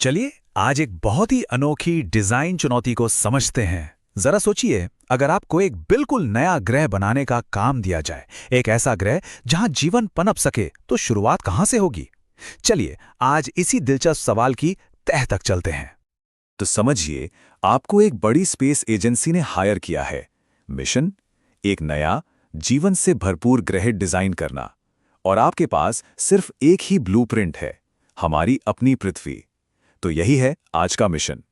चलिए आज एक बहुत ही अनोखी डिजाइन चुनौती को समझते हैं। जरा सोचिए, अगर आपको एक बिल्कुल नया ग्रह बनाने का काम दिया जाए, एक ऐसा ग्रह जहां जीवन पनप सके, तो शुरुआत कहां से होगी? चलिए आज इसी दिलचस्प सवाल की तह तक चलते हैं। तो समझिए, आपको एक बड़ी स्पेस एजेंसी ने हायर किया है। मिशन, एक नया जीवन से भरपूर ग्रह डिजाइन करना। और आपके पास सिर्फ एक ही ब्लूप्रिंट है, हमारी अपनी पृथ्वी। तो यही है आज का मिशन।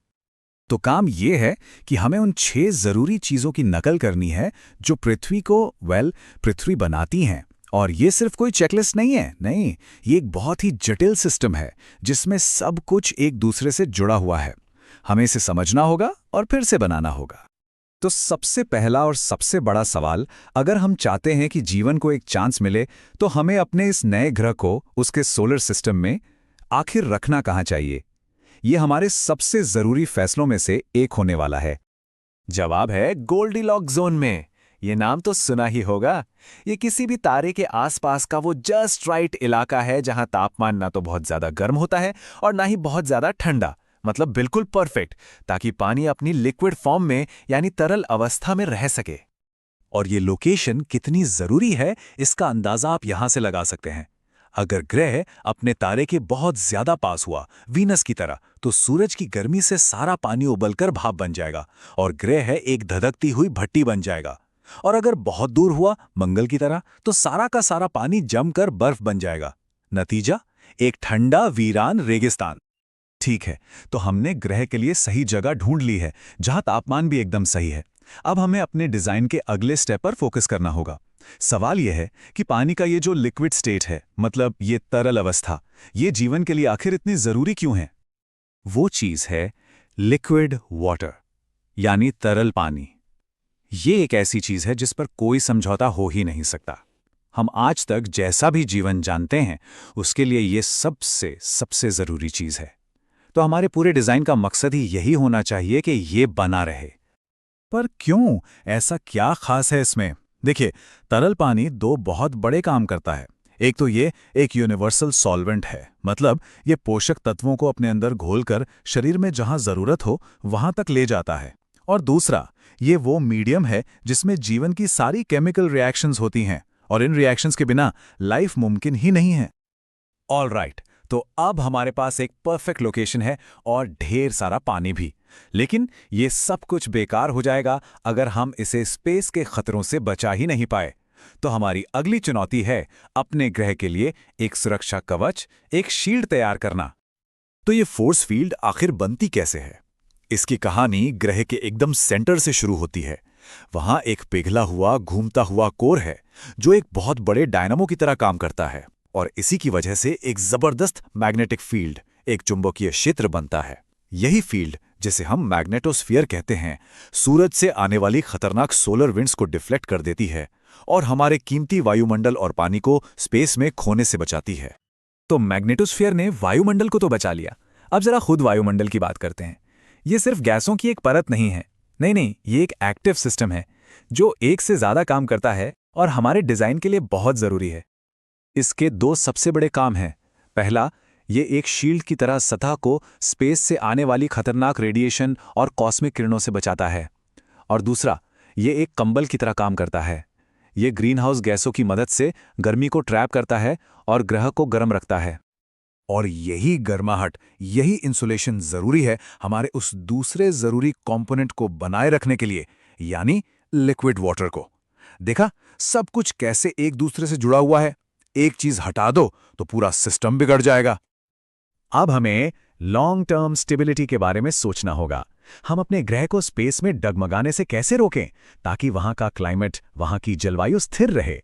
तो काम यह है कि हमें उन 6 जरूरी चीजों की नकल करनी है जो पृथ्वी को पृथ्वी बनाती हैं। और ये सिर्फ कोई चेकलिस्ट नहीं है, नहीं, ये एक बहुत ही जटिल सिस्टम है जिसमें सब कुछ एक दूसरे से जुड़ा हुआ है। हमें इसे समझना होगा और फिर से बनाना होगा। तो सबसे पहला और सबसे बड़ा सवाल, अगर हम चाहते हैं कि जीवन को एक चांस मिले, तो हमें अपने इस नए ग्रह को उसके सोलर सिस्टम में आखिर रखना कहाँ चाहिए? ये हमारे सबसे जरूरी फैसलों में से एक होने वाला है। जवाब है गोल्डीलॉक जोन में। ये नाम तो सुना ही होगा। ये किसी भी तारे के आसपास का वो जस्ट राइट इलाका है जहां तापमान ना तो बहुत ज्यादा गर्म होता है और ना ही बहुत ज्यादा ठंडा, मतलब बिल्कुल परफेक्ट, ताकि पानी अपनी लिक्विड फॉर्म में यानी तरल अवस्था में रह सके। और ये लोकेशन कितनी जरूरी है, इसका अंदाजा आप यहां से लगा सकते हैं। अगर ग्रह अपने तारे के बहुत ज्यादा पास हुआ, वीनस की तरह, तो सूरज की गर्मी से सारा पानी उबलकर भाप बन जाएगा और ग्रह एक धधकती हुई भट्टी बन जाएगा। और अगर बहुत दूर हुआ, मंगल की तरह, तो सारा का सारा पानी जमकर बर्फ बन जाएगा। नतीजा, एक ठंडा वीरान रेगिस्तान। ठीक है, तो हमने ग्रह के लिए सही जगह ढूंढ ली है, जहां तापमान भी एकदम सही है। अब हमें अपने डिजाइन के अगले स्टेप पर फोकस करना होगा। सवाल यह है कि पानी का ये जो लिक्विड स्टेट है, मतलब ये तरल अवस्था, ये जीवन के लिए आखिर इतनी जरूरी क्यों है? वो चीज है लिक्विड वाटर, यानी तरल पानी। ये एक ऐसी चीज है जिस पर कोई समझौता हो ही नहीं सकता। हम आज तक जैसा भी जीवन जानते हैं, उसके लिए ये सबसे सबसे जरूरी चीज है। तो हमारे पूरे डिजाइन का मकसद ही यही होना चाहिए कि ये बना रहे। पर क्यों? ऐसा क्या खास है इसमें? देखिए, तरल पानी 2 बहुत बड़े काम करता है। एक तो ये एक यूनिवर्सल सॉल्वेंट है, मतलब ये पोषक तत्वों को अपने अंदर घोलकर शरीर में जहां जरूरत हो वहां तक ले जाता है। और दूसरा, ये वो मीडियम है जिसमें जीवन की सारी केमिकल रिएक्शंस होती हैं, और इन रिएक्शंस के बिना लाइफ मुमकिन ही नहीं है। ऑल राइट, तो अब हमारे पास एक परफेक्ट लोकेशन है और ढेर सारा पानी भी। लेकिन ये सब कुछ बेकार हो जाएगा अगर हम इसे स्पेस के खतरों से बचा ही नहीं पाए। तो हमारी अगली चुनौती है अपने ग्रह के लिए एक सुरक्षा कवच, एक शील्ड तैयार करना। तो ये फोर्स फील्ड आखिर बनती कैसे है? इसकी कहानी ग्रह के एकदम सेंटर से शुरू होती है। वहां एक पिघला हुआ, घूमता हुआ कोर है जो एक बहुत बड़े डायनामो की तरह काम करता है, और इसी की वजह से एक जबरदस्त मैग्नेटिक फील्ड, एक चुंबकीय क्षेत्र बनता है। यही फील्ड, जिसे हम मैग्नेटोस्फीयर कहते हैं, सूरज से आने वाली खतरनाक सोलर विंड्स को डिफ्लेक्ट कर देती है और हमारे कीमती वायुमंडल और पानी को स्पेस में खोने से बचाती है। तो मैग्नेटोस्फीयर ने वायुमंडल को तो बचा लिया। अब जरा खुद वायुमंडल की बात करते हैं। ये सिर्फ गैसों की एक परत नहीं है, नहीं, ये एक एक्टिव सिस्टम है जो एक से ज्यादा काम करता है और हमारे डिजाइन के लिए बहुत जरूरी है। इसके 2 सबसे बड़े काम हैं। पहला, ये एक शील्ड की तरह सतह को स्पेस से आने वाली खतरनाक रेडिएशन और कॉस्मिक किरणों से बचाता है। और दूसरा, ये एक कंबल की तरह काम करता है। ये ग्रीनहाउस गैसों की मदद से गर्मी को ट्रैप करता है और ग्रह को गर्म रखता है। और यही गर्माहट, यही इंसुलेशन जरूरी है हमारे उस दूसरे जरूरी कंपोनेंट को बनाए रखने के लिए, यानी लिक्विड वाटर को। देखा सब कुछ कैसे एक दूसरे से जुड़ा हुआ है। एक चीज हटा दो तो पूरा सिस्टम बिगड़ जाएगा। अब हमें लॉन्ग टर्म स्टेबिलिटी के बारे में सोचना होगा। हम अपने ग्रह को स्पेस में डगमगाने से कैसे रोकें ताकि वहां का क्लाइमेट, वहां की जलवायु स्थिर रहे?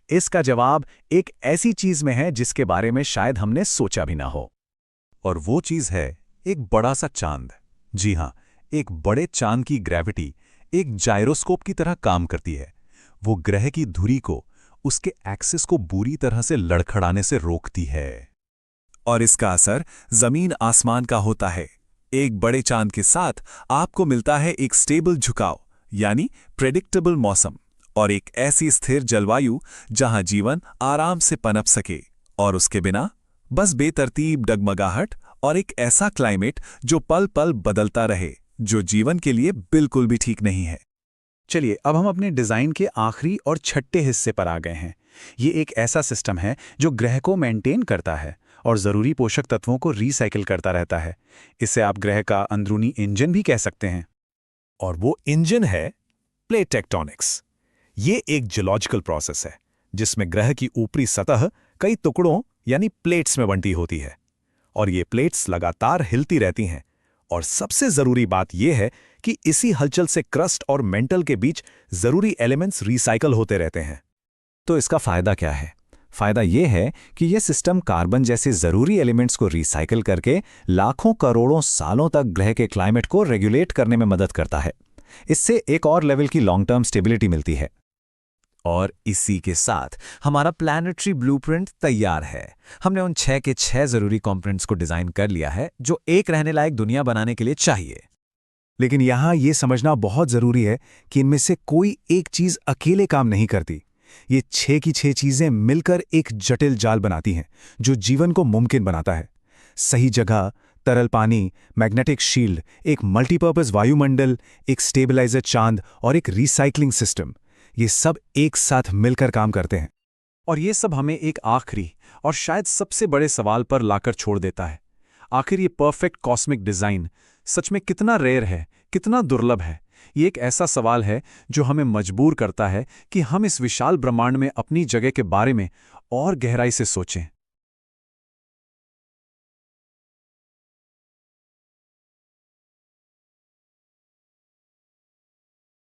इसका जवाब एक ऐसी चीज में है जिसके बारे में शायद हमने सोचा भी ना हो। और वो चीज है एक बड़ा सा चांद। जी हां, एक बड़े चांद की ग्रेविटी एक जाइरोस्कोप की तरह काम करती है। वो ग्रह की धुरी को, उसके एक्सिस को बुरी तरह से लड़खड़ाने से रोकती है। और इसका असर जमीन आसमान का होता है। एक बड़े चांद के साथ आपको मिलता है एक स्टेबल झुकाव, यानी प्रेडिक्टेबल मौसम, और एक ऐसी स्थिर जलवायु जहां जीवन आराम से पनप सके। और उसके बिना बस बेतरतीब डगमगाहट और एक ऐसा क्लाइमेट जो पल पल बदलता रहे, जो जीवन के लिए बिल्कुल भी ठीक नहीं है। चलिए अब हम अपने डिज़ाइन के आखिरी और छठे हिस्से पर आ गए हैं। ये एक ऐसा सिस्टम है जो ग्रह को मेंटेन करता है और ज़रूरी पोषक तत्वों को रिसाइकिल करता रहता है। इसे आप ग्रह का अंदरूनी इंजन भी कह सकते हैं। और वो इंजन है प्लेट टेक्टोनिक्स। ये एक जियोलॉजिकल प्रोसेस है जिसमें ग्रह की ऊपरी सतह कई टुकड़ों यानी प्लेट्स में बंटी होती है और ये प्लेट्स लगातार हिलती रहती हैं। और सबसे जरूरी बात यह है कि इसी हलचल से क्रस्ट और मेंटल के बीच जरूरी एलिमेंट्स रिसाइकल होते रहते हैं। तो इसका फायदा क्या है? फायदा यह है कि यह सिस्टम कार्बन जैसे जरूरी एलिमेंट्स को रिसाइकिल करके लाखों करोड़ों सालों तक ग्रह के क्लाइमेट को रेगुलेट करने में मदद करता है। इससे एक और लेवल की लॉन्ग टर्म स्टेबिलिटी मिलती है। और इसी के साथ हमारा प्लैनेटरी ब्लूप्रिंट तैयार है। हमने उन 6 के 6 जरूरी कंपोनेंट्स को डिजाइन कर लिया है जो एक रहने लायक दुनिया बनाने के लिए चाहिए। लेकिन यहाँ ये समझना बहुत ज़रूरी है कि इनमें से कोई एक चीज़ अकेले काम नहीं करती। ये 6 की 6 चीज़ें मिलकर एक जटिल जाल बनाती हैं जो जीवन को मुमकिन बनाता है। सही जगह, तरल पानी, मैग्नेटिक शील्ड, एक मल्टीपर्पज़ वायुमंडल, एक स्टेबलाइजर चांद और एक रिसाइकलिंग सिस्टम, ये सब एक साथ मिलकर काम करते हैं। और ये सब हमें एक आखिरी और शायद सबसे बड़े सवाल पर लाकर छोड़ देता है। आखिर ये परफेक्ट कॉस्मिक डिज़ाइन सच में कितना रेयर है, कितना दुर्लभ है? ये एक ऐसा सवाल है जो हमें मजबूर करता है कि हम इस विशाल ब्रह्मांड में अपनी जगह के बारे में और गहराई से सोचें।